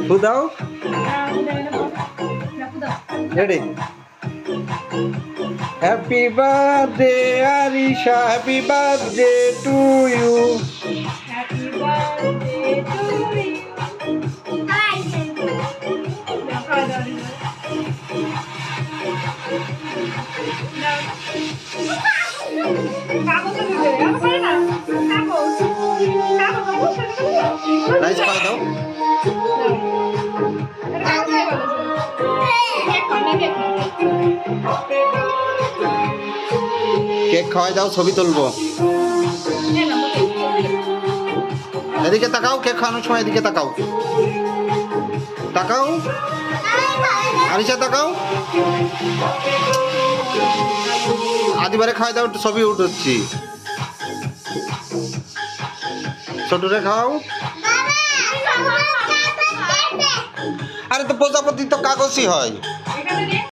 ফু দাও ready happy birthday Arisha happy birthday to you Happy birthday to you. Now, খাওয়া দাওয়া দিবো। Now, কাগজে দিবে, আমার পারে না। কাগজ। কাগজ, কাগজ, কাগজ। রাইস খাওয়া দাও এটা কাগজে বলো যে। কেক খাও না, কেক খাও। কেক খাওয়াই দাও ছবি তুলবো এই নাও, কেক। এদিকে তাকাও কেক খাওয়ানোর সময় এদিকে তাকাও তাকাও আরিশা তাকাও আদিবারে খাওয়াই দাও ছবি উঠছি ছোটরে খাও আরে তো প্রজাপতি তো কাগজই হয়